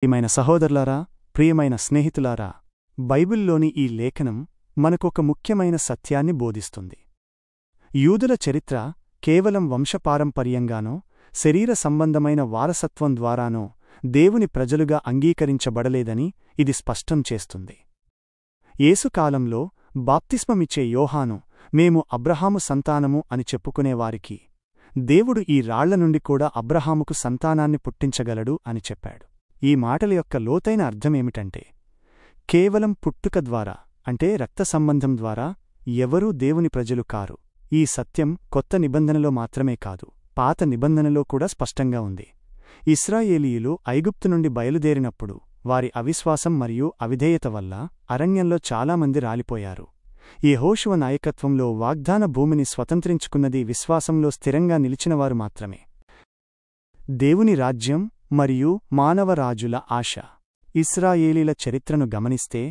ప్రియమైన సహోదరులారా, ప్రియమైన స్నేహితులారా, బైబిల్లోని ఈ లేఖనం మనకొక ముఖ్యమైన సత్యాన్ని బోధిస్తుంది. యూదుల చరిత్ర కేవలం వంశపారంపర్యంగానో శరీర సంబంధమైన వారసత్వం ద్వారానో దేవుని ప్రజలుగా అంగీకరించబడలేదని ఇది స్పష్టం చేస్తుంది. యేసుకాలంలో బాప్తిస్మమిచ్చే యోహాను మేము అబ్రహాము సంతానము అని చెప్పుకునేవారికి దేవుడు ఈ రాళ్ల నుండి కూడా అబ్రహాముకు సంతానాన్ని పుట్టించగలడు అని చెప్పాడు. ఈ మాటల యొక్క లోతైన అర్థమేమిటంటే, కేవలం పుట్టుక ద్వారా అంటే రక్త సంబంధం ద్వారా ఎవరూ దేవుని ప్రజలు కారు. ఈ సత్యం కొత్త నిబంధనలో మాత్రమే కాదు, పాత నిబంధనలో కూడా స్పష్టంగా ఉంది. ఇశ్రాయేలీయులు ఐగుప్తు నుండి బయలుదేరినప్పుడు వారి అవిశ్వాసం మరియు అవిధేయత వల్ల అరణ్యంలో చాలామంది రాలిపోయారు. యెహోషువ నాయకత్వంలో వాగ్దాన భూమిని స్వతంత్రించుకున్నది విశ్వాసంలో స్థిరంగా నిలిచినవారు మాత్రమే. దేవుని రాజ్యం మరియు మానవరాజుల ఆశ. ఇశ్రాయేలీల చరిత్రను గమనిస్తే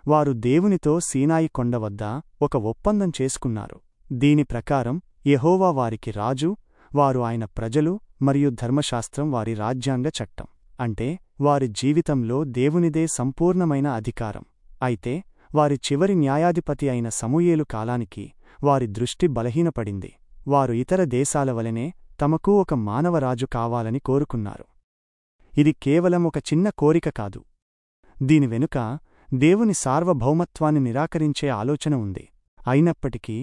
వారు దేవునితో సీనాయి కొండ వద్ద ఒక ఒప్పందం చేసుకున్నారు. దీని ప్రకారం యెహోవా వారికి రాజు, వారు ఆయన ప్రజలు, మరియు ధర్మశాస్త్రం వారి రాజ్యాంగ చట్టం. అంటే వారి జీవితంలో దేవునిదే సంపూర్ణమైన అధికారం. అయితే వారి చివరి న్యాయాధిపతి అయిన సమూయేలు కాలానికి వారి దృష్టి బలహీనపడింది. వారు ఇతర దేశాల వలెనే తమకూ ఒక మానవరాజు కావాలని కోరుకున్నారు. ఇది కేవలం ఒక చిన్న కోరిక కాదు. దీని వెనుక దేవుని సార్వభౌమత్వాన్ని నిరాకరించే ఆలోచన ఉంది. అయినప్పటికీ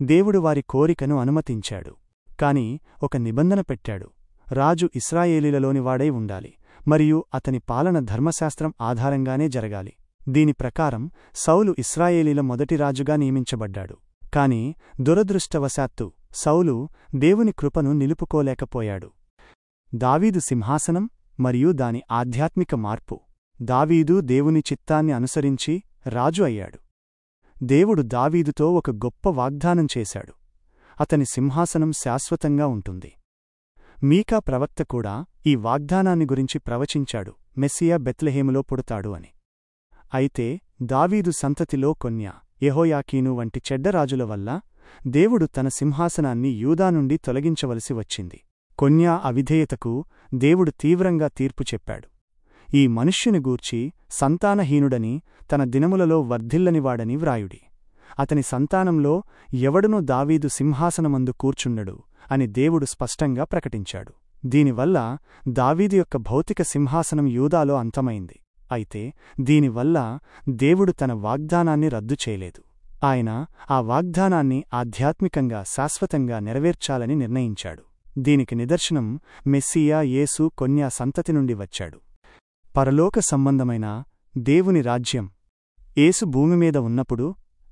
దేవుడు వారి కోరికను అనుమతించాడు. కాని ఒక నిబంధన పెట్టాడు: రాజు ఇశ్రాయేలీలలోనివాడై ఉండాలి, మరియు అతని పాలన ధర్మశాస్త్రం ఆధారంగానే జరగాలి. దీని ప్రకారం సౌలు ఇశ్రాయేలీల మొదటి రాజుగా నియమించబడ్డాడు. కాని దురదృష్టవశాత్తు సౌలు దేవుని కృపను నిలుపుకోలేకపోయాడు. దావీదు సింహాసనం మరియు దాని ఆధ్యాత్మిక మార్పు. దావీదు దేవుని చిత్తాన్ని అనుసరించి రాజు అయ్యాడు. దేవుడు దావీదుతో ఒక గొప్ప వాగ్దానం చేశాడు: అతని సింహాసనం శాశ్వతంగా ఉంటుంది. మీకా ప్రవక్త కూడా ఈ వాగ్దానాన్ని గురించి ప్రవచించాడు: మెస్సియా బెత్లెహేములో పుడతాడు అని. అయితే దావీదు సంతతిలో కొన్యా, యెహోయాకీను వంటి చెడ్డరాజుల వల్ల దేవుడు తన సింహాసనాన్ని యూదా నుండి తొలగించవలసి వచ్చింది. కొన్యా అవిధేయతకు దేవుడు తీవ్రంగా తీర్పు చెప్పాడు. ఈ మనుష్యుని గూర్చి సంతానహీనుడని, తన దినములలో వర్ధిల్లనివాడని వ్రాయుడి. అతని సంతానంలో ఎవడునూ దావీదు సింహాసనమందు కూర్చుండడు అని దేవుడు స్పష్టంగా ప్రకటించాడు. దీనివల్ల దావీదు యొక్క భౌతిక సింహాసనం యూదాలో అంతమైంది. అయితే దీనివల్ల దేవుడు తన వాగ్దానాన్ని రద్దు చేయలేదు. ఆయన ఆ వాగ్దానాన్ని ఆధ్యాత్మికంగా శాశ్వతంగా నెరవేర్చాలని నిర్ణయించాడు. దీనికి నిదర్శనం మెస్సియా యేసు కొన్యా సంతతి నుండి వచ్చాడు. పరలోక సంబంధమైన దేవుని రాజ్యం. యేసు భూమిమీద ఉన్నప్పుడు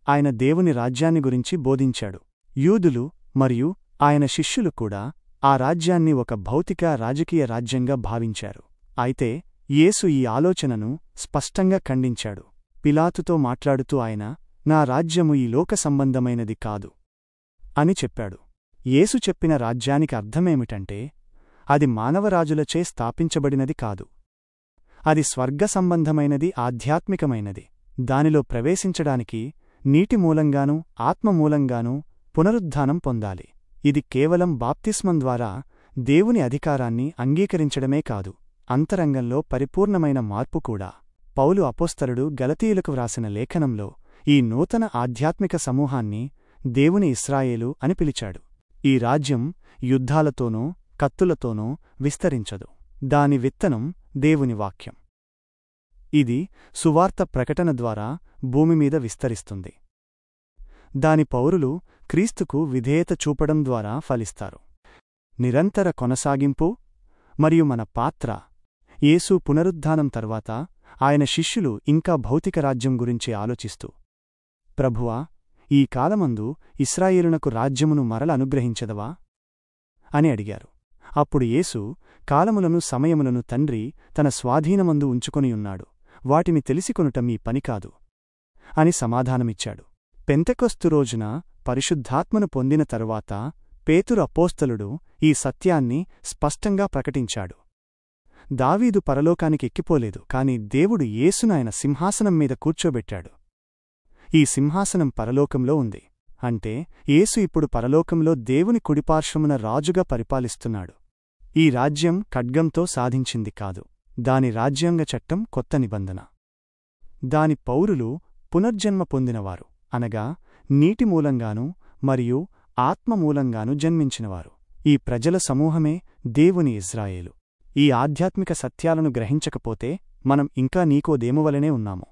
ఆయన దేవుని రాజ్యాన్ని గురించి బోధించాడు. యూదులు మరియు ఆయన శిష్యులు కూడా ఆ రాజ్యాన్ని ఒక భౌతిక రాజకీయ రాజ్యంగా భావించారు. అయితే యేసు ఈ ఆలోచనను స్పష్టంగా ఖండించాడు. పిలాతుతో మాట్లాడుతూ ఆయన, నా రాజ్యము ఈ లోక సంబంధమైనది కాదు అని చెప్పాడు. యేసు చెప్పిన రాజ్యానికి అర్థమేమిటంటే, అది మానవరాజులచే స్థాపించబడినది కాదు. అది స్వర్గ సంబంధమైనది, ఆధ్యాత్మికమైనది. దానిలో ప్రవేశించడానికి నీటి మూలంగానూ ఆత్మ మూలంగానూ పునరుద్ధానం పొందాలి. ఇది కేవలం బాప్తిస్మం ద్వారా దేవుని అధికారాన్ని అంగీకరించడమే కాదు, అంతరంగంలో పరిపూర్ణమైన మార్పు కూడా. పౌలు అపోస్తలుడు గలతీయులకు వ్రాసిన లేఖనంలో ఈ నూతన ఆధ్యాత్మిక సమూహాన్ని దేవుని ఇశ్రాయేలు అని పిలిచాడు. ఈ రాజ్యం యుద్ధాలతోనో కత్తులతోనో విస్తరించదు. దాని విత్తనం దేవుని వాక్యం. ఇది సువార్త ప్రకటన ద్వారా భూమిమీద విస్తరిస్తుంది. దాని పౌరులు క్రీస్తుకు విధేయత చూపడం ద్వారా ఫలిస్తారు. నిరంతర కొనసాగింపు మరియు మన పాత్ర. యేసు పునరుద్ధానం తర్వాత ఆయన శిష్యులు ఇంకా భౌతిక రాజ్యం గురించి ఆలోచిస్తూ, ప్రభువా, ఈ కాలమందు ఇశ్రాయేలునకు రాజ్యమును మరల అనుగ్రహించదవా అని అడిగారు. అప్పుడు యేసు, కాలములను సమయములను తండ్రి తన స్వాధీనమందు ఉంచుకొనియున్నాడు, వాటిని తెలిసికొనుట మీ పనికాదు అని సమాధానమిచ్చాడు. పెంతెకొస్తు రోజున పరిశుద్ధాత్మను పొందిన తరువాత పేతురు అపోస్తలుడు ఈ సత్యాన్ని స్పష్టంగా ప్రకటించాడు. దావీదు పరలోకానికి ఎక్కిపోలేదు, కాని దేవుడు యేసును ఆయన సింహాసనం మీద కూర్చోబెట్టాడు. ఈ సింహాసనం పరలోకంలో ఉంది. అంటే యేసు ఇప్పుడు పరలోకంలో దేవుని కుడిపార్శ్వమున రాజుగా పరిపాలిస్తున్నాడు. ఈ రాజ్యం ఖడ్గంతో సాధించింది కాదు, దాని రాజ్యాంగ చట్టం కొత్త నిబంధన. దాని పౌరులు పునర్జన్మ పొందినవారు, అనగా నీటి మూలంగానూ మరియు ఆత్మ మూలంగానూ జన్మించినవారు. ఈ ప్రజల సమూహమే దేవుని ఇశ్రాయేలు. ఈ ఆధ్యాత్మిక సత్యాలను గ్రహించకపోతే మనం ఇంకా నికోదేమువలనే ఉన్నాము.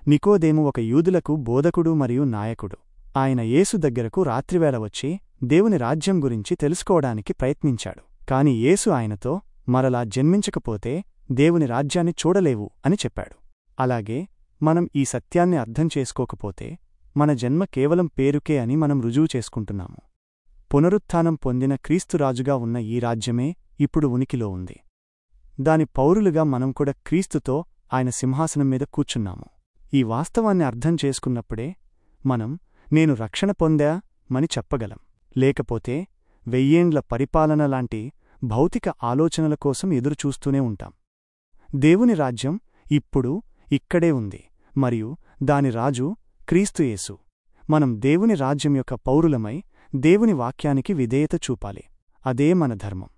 నికోదేము ఒక యూదులకు బోధకుడు మరియు నాయకుడు. ఆయన యేసు దగ్గరకు రాత్రివేళ వచ్చి దేవుని రాజ్యం గురించి తెలుసుకోవడానికి ప్రయత్నించాడు. కాని యేసు ఆయనతో, మరలా జన్మించకపోతే దేవుని రాజ్యాన్ని చూడలేవు అని చెప్పాడు. అలాగే మనం ఈ సత్యాన్ని అర్థం చేసుకోకపోతే మన జన్మ కేవలం పేరుకే అని మనం రుజువు చేసుకుంటున్నాము. పునరుత్థానం పొందిన క్రీస్తురాజుగా ఉన్న ఈ రాజ్యమే ఇప్పుడు ఉనికిలో ఉంది. దాని పౌరులుగా మనం కూడా క్రీస్తుతో ఆయన సింహాసనం మీద కూర్చున్నాము. ఈ వాస్తవాన్ని అర్థం చేసుకున్నప్పుడే మనం నేను రక్షణ పొందా మని చెప్పగలం. లేకపోతే వెయ్యేండ్ల పరిపాలన లాంటి భౌతిక ఆలోచనల కోసం ఎదురుచూస్తూనే ఉంటాం. దేవుని రాజ్యం ఇప్పుడు ఇక్కడే ఉంది మరియు దాని రాజు క్రీస్తు యేసు. మనం దేవుని రాజ్యం యొక్క పౌరులమై దేవుని వాక్యానికి విధేయత చూపాలి. అదే మన ధర్మం.